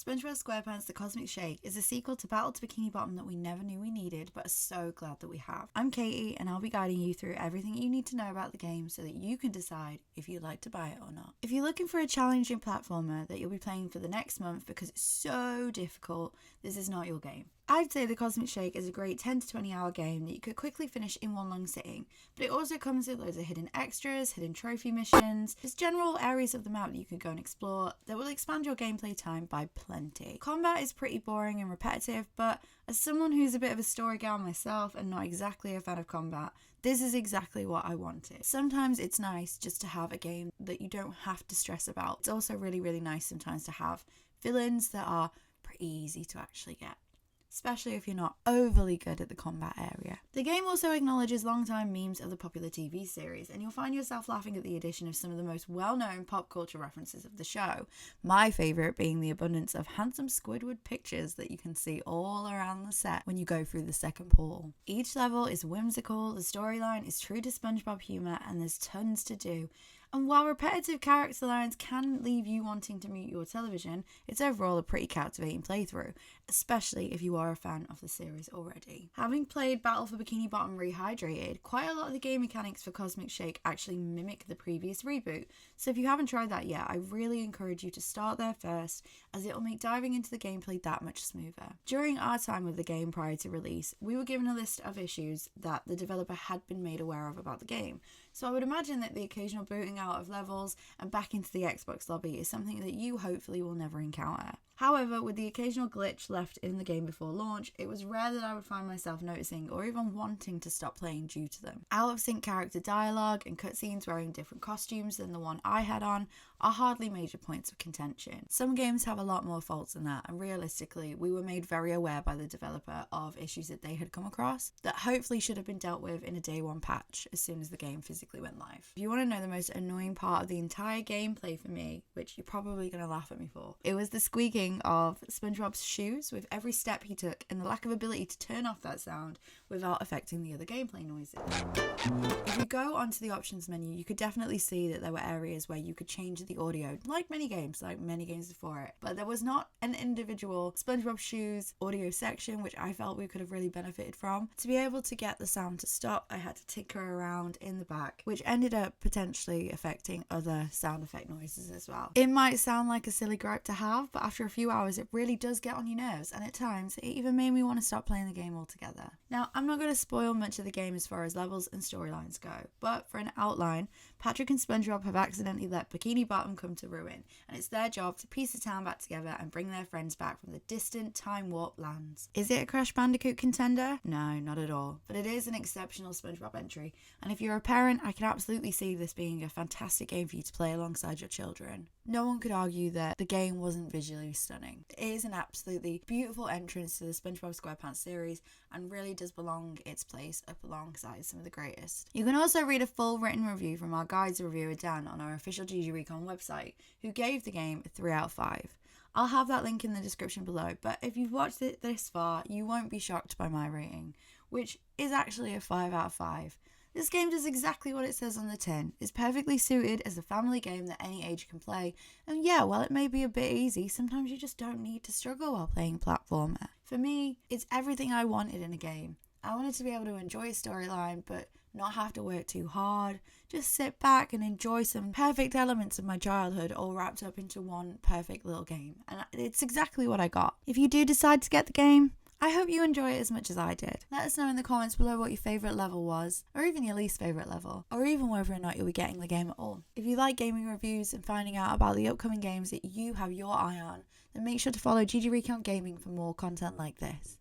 Spongebob Squarepants The Cosmic Shake is a sequel to Battle to Bikini Bottom that we never knew we needed, but are so glad that we have. I'm Katie, and I'll be guiding you through everything you need to know about the game so that you can decide if you'd like to buy it or not. If you're looking for a challenging platformer that you'll be playing for the next month because it's so difficult, this is not your game. I'd say The Cosmic Shake is a great 10 to 20 hour game that you could quickly finish in one long sitting, but it also comes with loads of hidden extras, hidden trophy missions, just general areas of the map that you can go and explore that will expand your gameplay time by plenty. Combat is pretty boring and repetitive, but as someone who's a bit of a story gal myself and not exactly a fan of combat, this is exactly what I wanted. Sometimes it's nice just to have a game that you don't have to stress about. It's also really nice sometimes to have villains that are pretty easy to actually get, especially if you're not overly good at the combat area. The game also acknowledges long-time memes of the popular TV series, and you'll find yourself laughing at the addition of some of the most well-known pop culture references of the show, my favourite being the abundance of handsome Squidward pictures that you can see all around the set when you go through the second portal. Each level is whimsical, the storyline is true to SpongeBob humour, and there's tons to do. And while repetitive character lines can leave you wanting to mute your television, it's overall a pretty captivating playthrough, especially if you are a fan of the series already. Having played Battle for Bikini Bottom Rehydrated, quite a lot of the game mechanics for Cosmic Shake actually mimic the previous reboot, so if you haven't tried that yet, I really encourage you to start there first, as it will make diving into the gameplay that much smoother. During our time with the game prior to release, we were given a list of issues that the developer had been made aware of about the game, so I would imagine that the occasional booting out of levels and back into the Xbox lobby is something that you hopefully will never encounter. However, with the occasional glitch left in the game before launch, it was rare that I would find myself noticing or even wanting to stop playing due to them. Out of sync character dialogue and cutscenes wearing different costumes than the one I had on are hardly major points of contention. Some games have a lot more faults than that, and realistically, we were made very aware by the developer of issues that they had come across that hopefully should have been dealt with in a day one patch as soon as the game physically went live. If you want to know the most annoying part of the entire gameplay for me, which you're probably going to laugh at me for, it was the squeaking of SpongeBob's shoes with every step he took and the lack of ability to turn off that sound without affecting the other gameplay noises. If you go onto the options menu, you could definitely see that there were areas where you could change the audio, like many games before it, but there was not an individual SpongeBob shoes audio section, which I felt we could have really benefited from. To be able to get the sound to stop, I had to tinker around in the back, which ended up potentially affecting other sound effect noises as well. It might sound like a silly gripe to have, but after a few hours it really does get on your nerves, and at times it even made me want to stop playing the game altogether. Now, I'm not going to spoil much of the game as far as levels and storylines go, but for an outline, Patrick and SpongeBob have accidentally let Bikini Bottom come to ruin, and it's their job to piece the town back together and bring their friends back from the distant time warp lands. Is it a Crash Bandicoot contender? No, not at all, but it is an exceptional SpongeBob entry, and if you're a parent, I can absolutely see this being a fantastic game for you to play alongside your children. No one could argue that the game wasn't visually stunning. It is an absolutely beautiful entrance to the Spongebob Squarepants series and really does belong its place up alongside some of the greatest. You can also read a full written review from our guides reviewer Dan on our official GGRecon website, who gave the game a 3 out of 5. I'll have that link in the description below, but if you've watched it this far, you won't be shocked by my rating, which is actually a 5 out of 5. This game does exactly what it says on the tin. It's perfectly suited as a family game that any age can play, and yeah, while it may be a bit easy, sometimes you just don't need to struggle while playing platformer. For me, it's everything I wanted in a game. I wanted to be able to enjoy a storyline, but not have to work too hard, just sit back and enjoy some perfect elements of my childhood all wrapped up into one perfect little game, and it's exactly what I got. If you do decide to get the game, I hope you enjoy it as much as I did. Let us know in the comments below what your favourite level was, or even your least favourite level, or even whether or not you'll be getting the game at all. If you like gaming reviews and finding out about the upcoming games that you have your eye on, then make sure to follow GGRecon Gaming for more content like this.